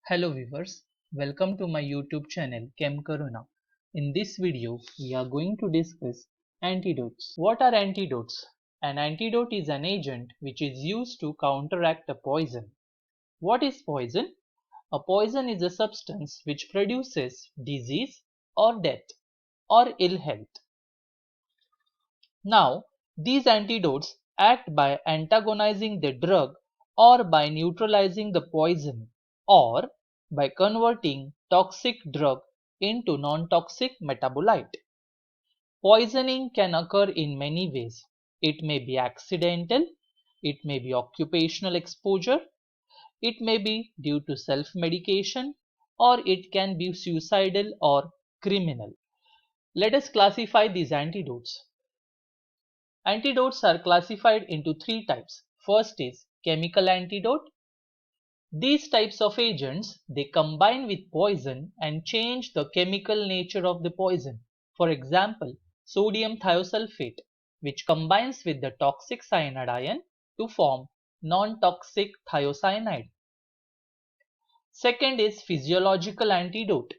Hello viewers, welcome to my YouTube channel Chem Karuna. In this video, we are going to discuss antidotes. What are antidotes? An antidote is an agent which is used to counteract a poison. What is poison? A poison is a substance which produces disease or death or ill health. Now, these antidotes act by antagonizing the drug or by neutralizing the poison or by converting toxic drug into non-toxic metabolite. Poisoning can occur in many ways. It may be accidental, it may be occupational exposure, it may be due to self-medication, or it can be suicidal or criminal. Let us classify these antidotes. Antidotes are classified into three types. First is chemical antidote. These types of agents, they combine with poison and change the chemical nature of the poison. For example, sodium thiosulphate, which combines with the toxic cyanide ion to form non-toxic thiocyanide. Second is physiological antidote.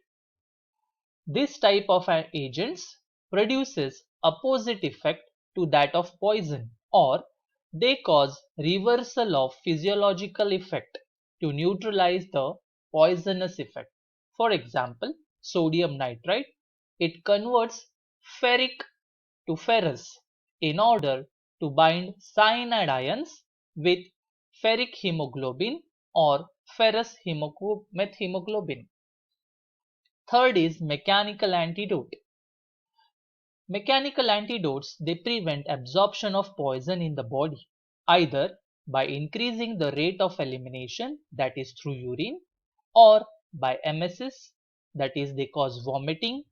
This type of agents produces opposite effect to that of poison, or they cause reversal of physiological effect to neutralize the poisonous effect. For example, sodium nitrite, it converts ferric to ferrous in order to bind cyanide ions with ferric hemoglobin or ferrous methemoglobin. Third is mechanical antidote. Mechanical antidotes, they prevent absorption of poison in the body, either by increasing the rate of elimination, that is through urine, or by emesis, that is they cause vomiting,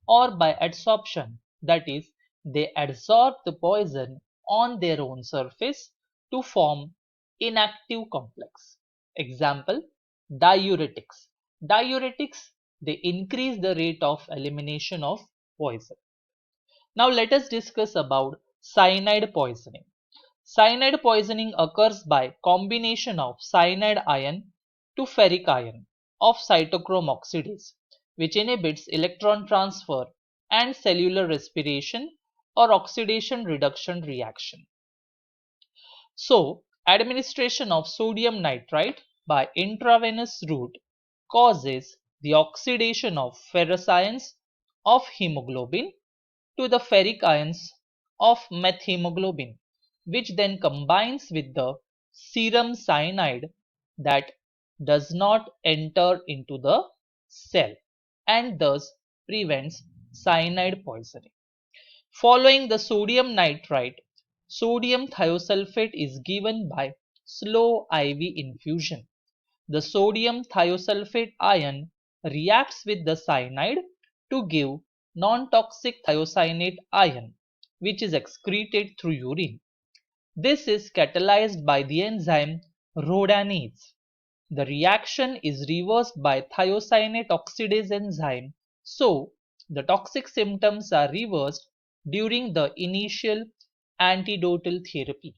or by adsorption, that is they adsorb the poison on their own surface to form inactive complex. Example, diuretics. Diuretics, they increase the rate of elimination of poison. Now let us discuss about cyanide poisoning. Cyanide poisoning occurs by combination of cyanide ion to ferric ion of cytochrome oxidase, which inhibits electron transfer and cellular respiration or oxidation reduction reaction. So, administration of sodium nitrite by intravenous route causes the oxidation of ferrous ions of hemoglobin to the ferric ions of methemoglobin, which then combines with the serum cyanide that does not enter into the cell and thus prevents cyanide poisoning. Following the sodium nitrite, sodium thiosulphate is given by slow IV infusion. The sodium thiosulphate ion reacts with the cyanide to give non-toxic thiocyanate ion, which is excreted through urine. This is catalyzed by the enzyme rhodanase. The reaction is reversed by thiocyanate oxidase enzyme, so the toxic symptoms are reversed during the initial antidotal therapy.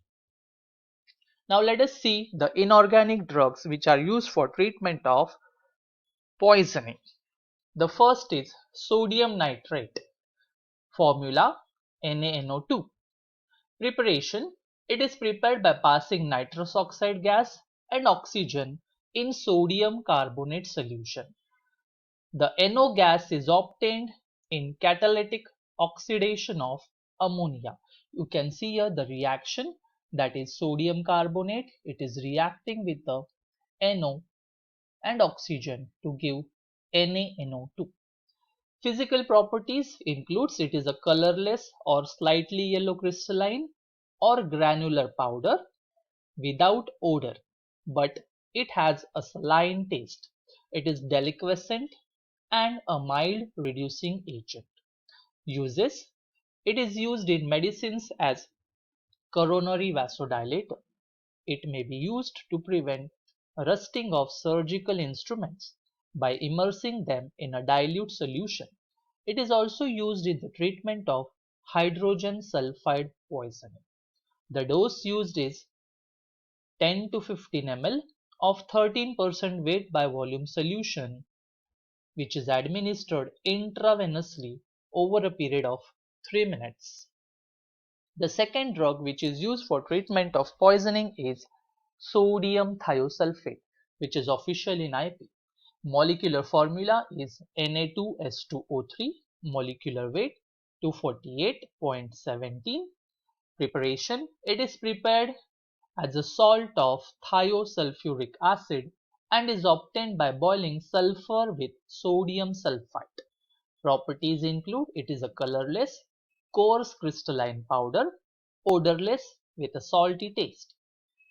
Now let us see the inorganic drugs which are used for treatment of poisoning. The first is sodium nitrate. Formula NaNO2. Preparation. It is prepared by passing nitrous oxide gas and oxygen in sodium carbonate solution. The NO gas is obtained in catalytic oxidation of ammonia. You can see here the reaction, that is sodium carbonate. It is reacting with the NO and oxygen to give NaNO2. Physical properties includes it is a colorless or slightly yellow crystalline or granular powder without odor, but it has a saline taste. It is deliquescent and a mild reducing agent. Uses. It is used in medicines as coronary vasodilator. It may be used to prevent rusting of surgical instruments by immersing them in a dilute solution. It is also used in the treatment of hydrogen sulfide poisoning. The dose used is 10 to 15 ml of 13% weight by volume solution, which is administered intravenously over a period of 3 minutes. The second drug which is used for treatment of poisoning is sodium thiosulphate, which is official in IP. Molecular formula is Na2S2O3, molecular weight 248.17. Preparation: it is prepared as a salt of thiosulphuric acid and is obtained by boiling sulphur with sodium sulphite. Properties include: it is a colorless, coarse crystalline powder, odorless with a salty taste.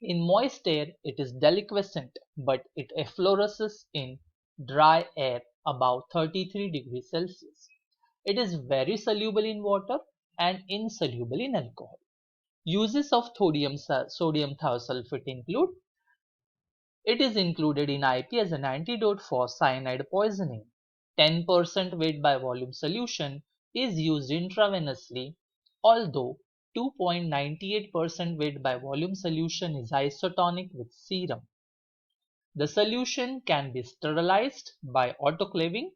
In moist air it is deliquescent, but it effloresces in dry air above 33 degrees Celsius. It is very soluble in water and insoluble in alcohol. Uses of sodium thiosulphate include: it is included in IP as an antidote for cyanide poisoning. 10% weight by volume solution is used intravenously, although 2.98% weight by volume solution is isotonic with serum. The solution can be sterilized by autoclaving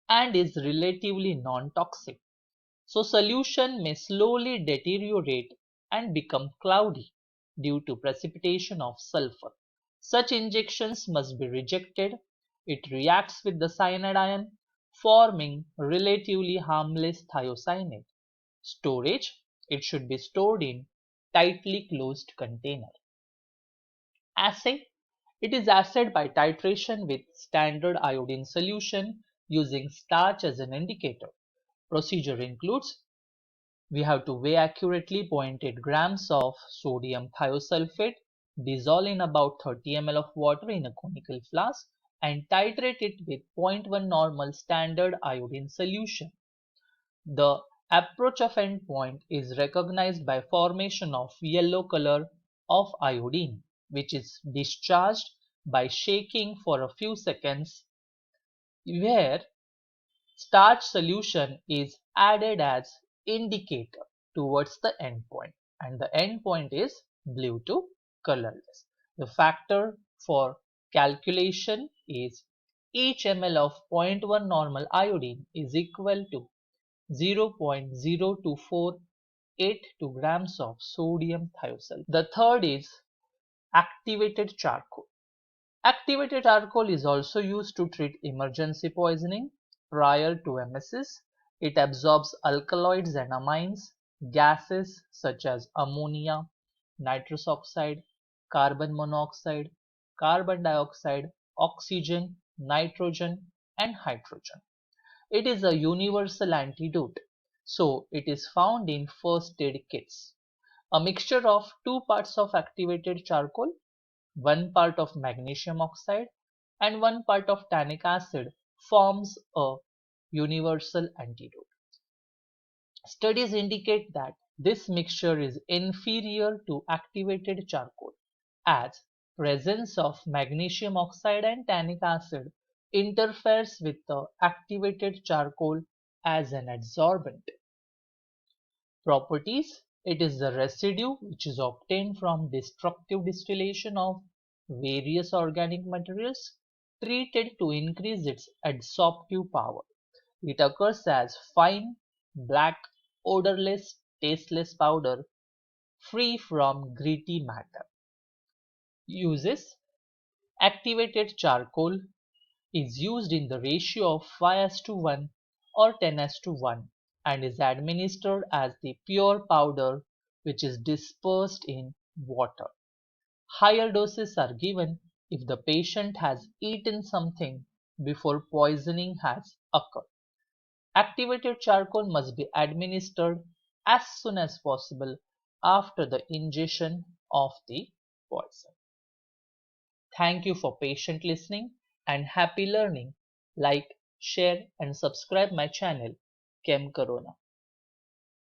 and is relatively non-toxic. So solution may slowly deteriorate and become cloudy due to precipitation of sulfur. Such injections must be rejected. It reacts with the cyanide ion, forming relatively harmless thiocyanate. Storage: it should be stored in tightly closed container. Assay: it is assayed by titration with standard iodine solution using starch as an indicator. Procedure includes: we have to weigh accurately 0.8 grams of sodium thiosulphate, dissolve in about 30 ml of water in a conical flask, and titrate it with 0.1 normal standard iodine solution. The approach of endpoint is recognized by formation of yellow color of iodine, which is discharged by shaking for a few seconds, where starch solution is added as indicator towards the endpoint, and the endpoint is blue to colorless. The factor for calculation is each ml of 0.1 normal iodine is equal to 0.0248 grams of sodium thiosulphate. The third is activated charcoal. Activated charcoal is also used to treat emergency poisoning prior to emesis. It absorbs alkaloids and amines, gases such as ammonia, nitrous oxide, carbon monoxide, carbon dioxide, oxygen, nitrogen, and hydrogen. It is a universal antidote, so it is found in first aid kits. A mixture of 2 parts of activated charcoal, 1 part of magnesium oxide, and 1 part of tannic acid forms a universal antidote. Studies indicate that this mixture is inferior to activated charcoal, as presence of magnesium oxide and tannic acid interferes with the activated charcoal as an adsorbent. Properties: it is the residue which is obtained from destructive distillation of various organic materials treated to increase its adsorptive power. It occurs as fine, black, odorless, tasteless powder free from gritty matter. Uses: activated charcoal is used in the ratio of 5:1 or 10:1 and is administered as the pure powder which is dispersed in water. Higher doses are given if the patient has eaten something before poisoning has occurred. Activated charcoal must be administered as soon as possible after the ingestion of the poison. Thank you for patient listening and happy learning. Like, share and subscribe my channel Chem Corona.